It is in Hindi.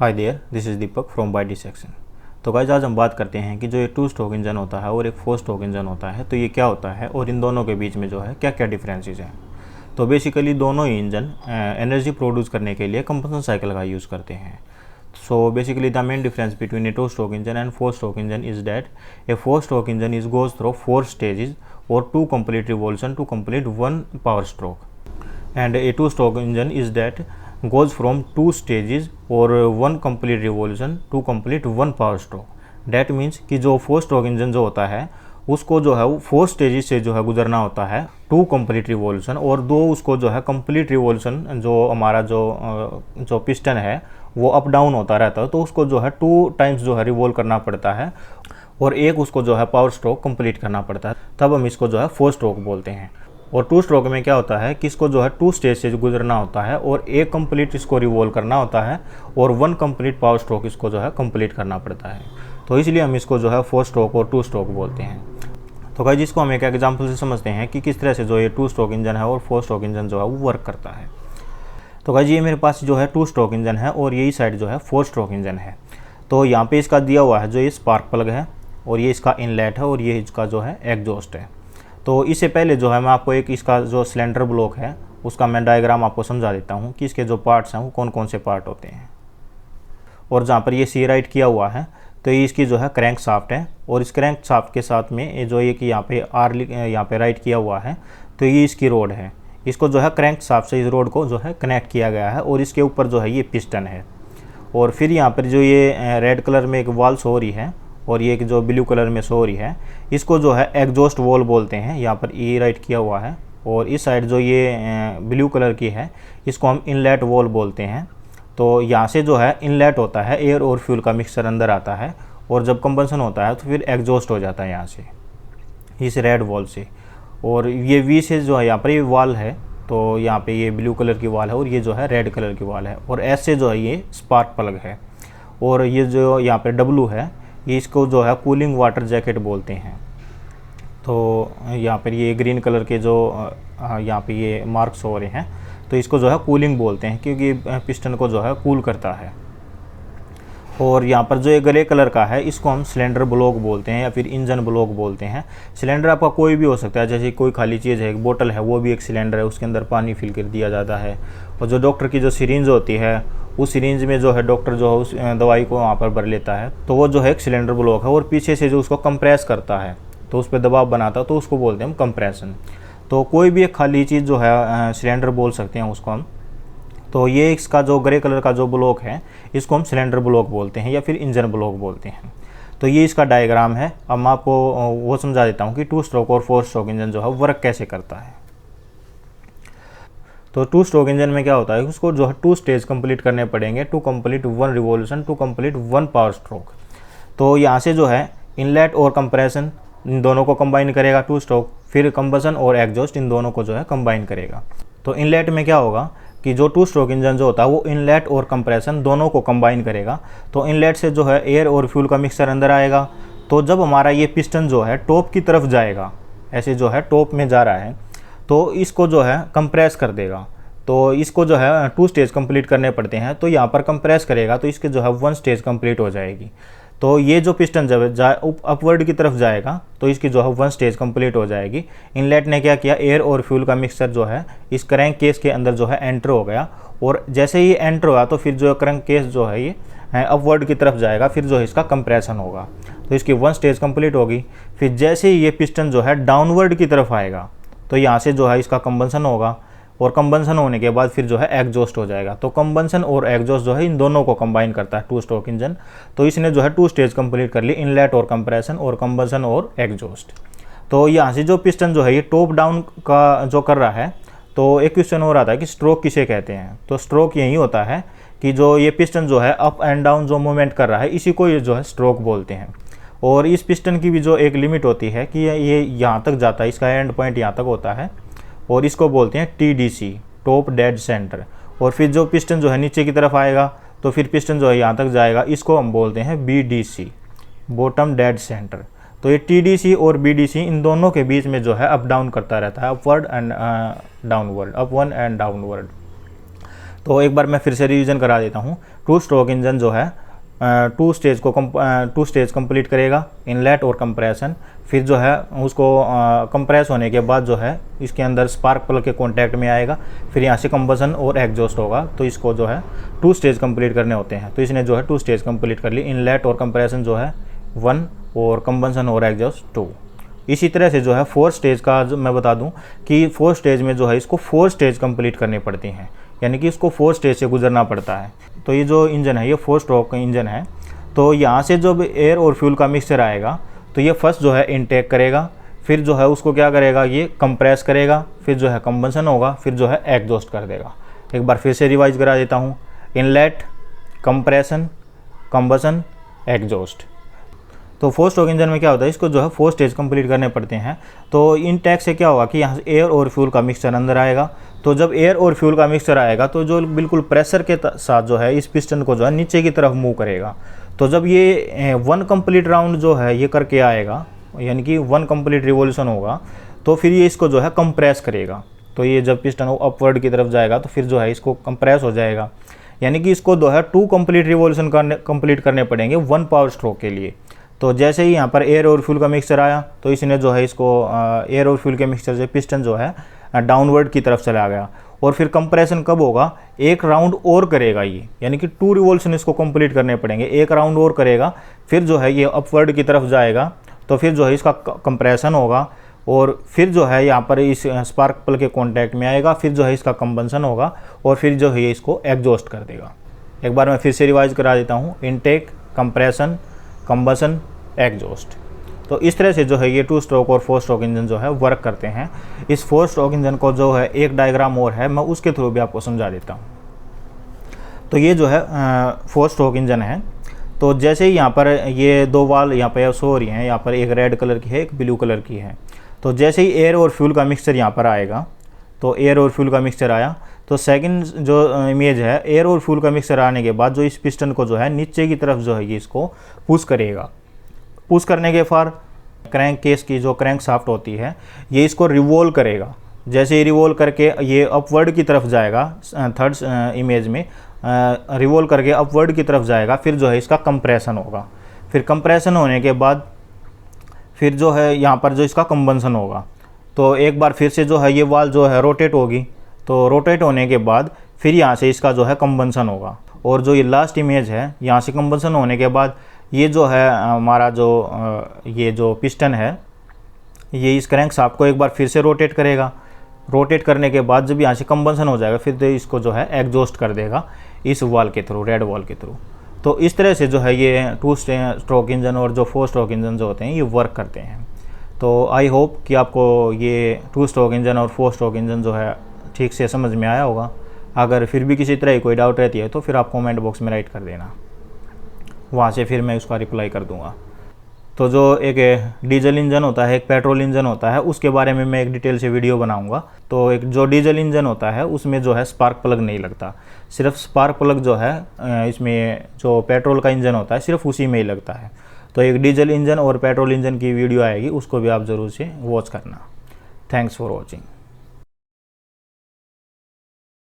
Hi there, this is Deepak from बाइडी सेक्शन। तो गाइस आज हम बात करते हैं कि जो ये 2 स्ट्रोक इंजन होता है और एक 4 स्ट्रोक इंजन होता है, तो ये क्या होता है और इन दोनों के बीच में जो है क्या क्या डिफरेंसेस हैं। तो बेसिकली दोनों ही इंजन एनर्जी प्रोड्यूस करने के लिए कंबसन साइकिल का यूज़ करते हैं। So basically the main difference between A 2 stroke engine and 4 stroke engine is that A 4 stroke engine is goes through 4 stages और 2 complete revolution to complete 1 power stroke, and a 2 stroke engine is that goes from 2 stages or 1 complete revolution to complete 1 power stroke. That means कि जो 4 स्ट्रोक इंजन जो होता है उसको जो है वो 4 स्टेजेस से जो है गुजरना होता है, 2 complete revolution और 2 उसको जो है complete revolution, जो हमारा जो पिस्टन है वो अप डाउन होता रहता है, तो उसको जो है 2 टाइम्स जो है रिवॉल्व करना पड़ता है और एक उसको जो है पावर स्ट्रोक कंप्लीट करना पड़ता है, तब हम इसको जो है 4 स्ट्रोक बोलते हैं। और 2 स्ट्रोक में क्या होता है कि इसको जो है 2 स्टेज से गुजरना होता है और एक कंप्लीट इसको रिवॉल्व करना होता है और 1 कंप्लीट पावर स्ट्रोक इसको जो है कंप्लीट करना पड़ता है, तो इसलिए हम इसको जो है 4 स्ट्रोक और 2 स्ट्रोक बोलते हैं। तो गाइस जिसको हम एक एग्जाम्पल से समझते हैं कि किस तरह से जो ये 2 स्ट्रोक इंजन है और 4 स्ट्रोक इंजन जो है वो वर्क करता है। तो गाइस ये मेरे पास जो है 2 स्ट्रोक इंजन है और यही साइड जो है 4 स्ट्रोक इंजन है। तो यहाँ पे इसका दिया हुआ है जो ये स्पार्क प्लग है और ये इसका इनलेट है और ये इसका जो है एग्जॉस्ट है। तो इससे पहले जो है मैं आपको एक इसका जो सिलेंडर ब्लॉक है उसका मैं डायग्राम आपको समझा देता हूँ कि इसके जो पार्ट्स हैं वो कौन कौन से पार्ट होते हैं। और जहाँ पर ये सी राइट किया हुआ है तो ये इसकी जो है क्रैंक शाफ्ट है और इस क्रैंक शाफ्ट के साथ में ये जो एक यहाँ पे यहाँ पे राइट किया हुआ है तो ये इसकी रोड है। इसको जो है क्रैंक शाफ्ट से इस रोड को जो है कनेक्ट किया गया है और इसके ऊपर जो है ये पिस्टन है। और फिर यहाँ पर जो ये रेड कलर में एक वॉल सो रही है और ये एक जो ब्लू कलर में सो रही है इसको जो है एग्जॉस्ट वॉल बोलते हैं। यहाँ पर ई राइट किया हुआ है और इस साइड जो ये ब्लू कलर की है इसको हम इनलेट वॉल बोलते हैं। तो यहाँ से जो है इनलेट होता है, एयर और फ्यूल का मिक्सचर अंदर आता है और जब कंबंसन होता है तो फिर एग्जॉस्ट हो जाता है यहाँ से इस रेड वॉल से। और ये वी से जो है यहाँ पर ये वॉल है, तो यहाँ पे ये ब्लू कलर की वॉल है और ये जो है रेड कलर की वॉल है। और एस से जो है ये स्पार्क प्लग है और ये जो यहाँ पे डब्लू है ये इसको जो है कूलिंग वाटर जैकेट बोलते हैं। तो यहाँ पर ये ग्रीन कलर के जो यहाँ पे ये मार्क्स हो रहे हैं तो इसको जो है कूलिंग बोलते हैं क्योंकि पिस्टन को जो है कूल करता है। और यहाँ पर जो ये ग्रे कलर का है इसको हम सिलेंडर ब्लॉक बोलते हैं या फिर इंजन ब्लॉक बोलते हैं। सिलेंडर आपका कोई भी हो सकता है, जैसे कोई खाली चीज़ है, एक बोतल है वो भी एक सिलेंडर है, उसके अंदर पानी फिल कर दिया जाता है। और जो डॉक्टर की जो सिरिंज होती है उस सिरिंज में जो है डॉक्टर जो है उस दवाई को वहाँ पर भर लेता है, तो वो जो है एक सिलेंडर ब्लॉक है। और पीछे से जो उसको कंप्रेस करता है तो उस पर दबाव बनाता है तो उसको बोलते हैं हम कंप्रेशन। तो कोई भी एक खाली चीज़ जो है सिलेंडर बोल सकते हैं उसको हम। तो ये इसका जो ग्रे कलर का जो ब्लॉक है इसको हम सिलेंडर ब्लॉक बोलते हैं या फिर इंजन ब्लॉक बोलते हैं। तो ये इसका डायग्राम है। अब मैं आपको वो समझा देता हूँ कि 2 स्ट्रोक और 4 स्ट्रोक इंजन जो है वर्क कैसे करता है। तो 2 स्ट्रोक इंजन में क्या होता है, उसको जो है 2 स्टेज कंप्लीट करने पड़ेंगे, 2 complete 1 revolution, 2 complete 1 power stroke. तो यहाँ से जो है इनलेट और कंप्रेशन इन दोनों को कंबाइन करेगा 2 स्ट्रोक, फिर कंबसन और एग्जॉस्ट इन दोनों को जो है कंबाइन करेगा। तो इनलेट में क्या होगा कि जो 2 स्ट्रोक इंजन जो होता है वो इनलेट और कंप्रेशन दोनों को कंबाइन करेगा। तो इनलेट से जो है एयर और फ्यूल का मिक्सचर अंदर आएगा। तो जब हमारा ये पिस्टन जो है टॉप की तरफ जाएगा, ऐसे जो है टॉप में जा रहा है, तो इसको जो है कंप्रेस कर देगा। तो इसको जो है 2 स्टेज कंप्लीट करने पड़ते हैं, तो यहाँ पर कंप्रेस करेगा तो इसके जो है 1 स्टेज कंप्लीट हो जाएगी। तो ये जो पिस्टन जब अपवर्ड की तरफ जाएगा तो इसकी जो है 1 स्टेज कंप्लीट हो जाएगी। इनलेट ने क्या किया, एयर और फ्यूल का मिक्सचर जो है इस क्रैंक केस के अंदर जो है एंटर हो गया और जैसे ही एंटर हुआ तो फिर जो क्रैंक केस जो है ये अपवर्ड की तरफ जाएगा, फिर जो है इसका कंप्रेशन होगा तो इसकी 1 स्टेज कंप्लीट होगी। फिर जैसे ही ये पिस्टन जो है डाउनवर्ड की तरफ आएगा तो यहाँ से जो है इसका कंबंसन होगा और कंबंसन होने के बाद फिर जो है एग्जॉस्ट हो जाएगा। तो कंबंसन और एग्जॉस्ट जो है इन दोनों को कंबाइन करता है 2 स्ट्रोक इंजन। तो इसने जो है 2 स्टेज कंप्लीट कर ली, इनलेट और कंप्रेशन और कंबंसन और एग्जॉस्ट। तो यहाँ से जो पिस्टन जो है ये टॉप डाउन का जो कर रहा है, तो एक क्वेश्चन हो रहा था कि स्ट्रोक किसे कहते हैं। तो स्ट्रोक यही होता है कि जो ये पिस्टन जो है अप एंड डाउन जो मूवमेंट कर रहा है इसी को ये जो है स्ट्रोक बोलते हैं। और इस पिस्टन की भी जो एक लिमिट होती है कि ये यहाँ तक जाता है, इसका एंड पॉइंट यहाँ तक होता है और इसको बोलते हैं TDC, टॉप डेड सेंटर। और फिर जो पिस्टन जो है नीचे की तरफ आएगा तो फिर पिस्टन जो है यहाँ तक जाएगा, इसको हम बोलते हैं BDC, बॉटम डेड सेंटर। तो ये TDC और BDC इन दोनों के बीच में जो है अप डाउन करता रहता है, upward and downward, up one and downward. तो एक बार मैं फिर से रिवीजन करा देता हूँ। टू स्ट्रोक इंजन जो है टू स्टेज कंप्लीट करेगा, इनलेट और कंप्रेशन। फिर जो है उसको कंप्रेस होने के बाद जो है इसके अंदर स्पार्क प्लग के कांटेक्ट में आएगा, फिर यहाँ से कंबसन और एग्जॉस्ट होगा। तो इसको जो है 2 स्टेज कंप्लीट करने होते हैं। तो इसने जो है 2 स्टेज कंप्लीट कर ली, इनलेट और कंप्रेशन जो है 1 और कंबसन और एग्जॉस्ट 2। इसी तरह से जो है 4 स्टेज का जो मैं बता दूं कि 4 स्टेज में जो है इसको 4 स्टेज कंप्लीट करनी पड़ती हैं, यानी कि इसको 4 स्टेज से गुजरना पड़ता है। तो ये जो इंजन है ये 4 स्ट्रोक का इंजन है। तो यहाँ से जब एयर और फ्यूल का मिक्सचर आएगा तो ये फर्स्ट जो है इनटेक करेगा, फिर जो है उसको क्या करेगा, ये कंप्रेस करेगा, फिर जो है कंबसन होगा, फिर जो है एग्जॉस्ट कर देगा। एक बार फिर से रिवाइज करा देता हूँ, इनलेट, कंप्रेशन, कंबसन, एग्जॉस्ट। तो 4 स्ट्रोक इंजन में क्या होता है, इसको जो है 4 स्टेज कंप्लीट करने पड़ते हैं। तो इनटेक से क्या होगा कि यहाँ से एयर और फ्यूल का मिक्सचर अंदर आएगा। तो जब एयर और फ्यूल का मिक्सचर आएगा तो जो बिल्कुल प्रेशर के साथ जो है इस पिस्टन को जो है नीचे की तरफ मूव करेगा। तो जब ये 1 कंप्लीट राउंड जो है ये करके आएगा, यानी कि 1 कंप्लीट रिवॉल्यूशन होगा, तो फिर ये इसको जो है कंप्रेस करेगा। तो ये जब पिस्टन अपवर्ड की तरफ जाएगा तो फिर जो है इसको कंप्रेस हो जाएगा, यानी कि इसको जो है 2 कंप्लीट रिवॉल्यूशन कंप्लीट करने पड़ेंगे 1 पावर स्ट्रोक के लिए। तो जैसे ही यहाँ पर एयर और फ्यूल का मिक्सचर आया तो इसने जो है इसको एयर और फ्यूल के मिक्सचर से पिस्टन जो है डाउनवर्ड की तरफ चला गया। और फिर कंप्रेशन कब होगा, 1 राउंड और करेगा ये, यानी कि 2 रिवॉल्यूशन इसको कंप्लीट करने पड़ेंगे, 1 राउंड और करेगा, फिर जो है ये अपवर्ड की तरफ जाएगा। तो फिर जो है इसका कंप्रेशन होगा और फिर जो है यहाँ पर इस स्पार्क प्लग के कॉन्टैक्ट में आएगा, फिर जो है इसका कंबसन होगा और फिर जो है ये इसको एग्जॉस्ट कर देगा। एक बार मैं फिर से रिवाइज करा देता हूँ, इनटेक, कंप्रेशन, कंबसन, एग्जॉस्ट। तो इस तरह से जो है ये 2 स्ट्रोक और 4 स्ट्रोक इंजन जो है वर्क करते हैं। इस 4 स्ट्रोक इंजन को जो है एक डायग्राम और है, मैं उसके थ्रू भी आपको समझा देता हूँ। तो ये जो है 4 स्ट्रोक इंजन है। तो जैसे ही यहाँ पर ये 2 वाल यहाँ पर शो हो रही हैं, यहाँ पर एक रेड कलर की है, एक ब्लू कलर की है। तो जैसे ही एयर और फ्यूल का मिक्सचर यहाँ पर आएगा, तो एयर और फ्यूल का मिक्सचर आया तो सेकंड जो इमेज है, एयर और फ्यूल का मिक्सचर आने के बाद जो इस पिस्टन को जो है नीचे की तरफ जो है ये इसको पुश करेगा। पुश करने के बाद क्रैंक केस की जो क्रैंक शाफ्ट होती है ये इसको रिवॉल्व करेगा। जैसे ही रिवॉल्व करके ये अपवर्ड की तरफ जाएगा, थर्ड इमेज में रिवॉल्व करके अपवर्ड की तरफ जाएगा, फिर जो है इसका कंप्रेशन होगा। फिर कंप्रेशन होने के बाद फिर जो है यहाँ पर जो इसका कंबसन होगा। तो एक बार फिर से जो है ये वाल जो है रोटेट होगी, तो रोटेट होने के बाद फिर यहाँ से इसका जो है कंबसन होगा। और जो ये लास्ट इमेज है, यहाँ से कंबसन होने के बाद ये जो है हमारा ये जो पिस्टन है ये इस क्रैंक शाफ्ट को एक बार फिर से रोटेट करेगा। रोटेट करने के बाद जब यहाँ से कंबसन हो जाएगा फिर इसको जो है एग्जॉस्ट कर देगा इस वाल के थ्रू, रेड वाल के थ्रू। तो इस तरह से जो है ये 2 स्ट्रोक इंजन और जो 4 स्ट्रोक इंजन जो होते हैं ये वर्क करते हैं। तो आई होप कि आपको ये 2 स्ट्रोक इंजन और 4 स्ट्रोक इंजन जो है ठीक से समझ में आया होगा। अगर फिर भी किसी तरह की कोई डाउट रहती है तो फिर आप कमेंट बॉक्स में राइट कर देना, वहाँ से फिर मैं उसका रिप्लाई कर दूँगा। तो जो एक डीजल इंजन होता है, एक पेट्रोल इंजन होता है, उसके बारे में मैं एक डिटेल से वीडियो बनाऊंगा। तो एक जो डीजल इंजन होता है उसमें जो है स्पार्क प्लग नहीं लगता, सिर्फ स्पार्क प्लग जो है इसमें जो पेट्रोल का इंजन होता है सिर्फ उसी में ही लगता है। तो एक डीजल इंजन और पेट्रोल इंजन की वीडियो आएगी, उसको भी आप ज़रूर से वॉच करना। Thanks for watching.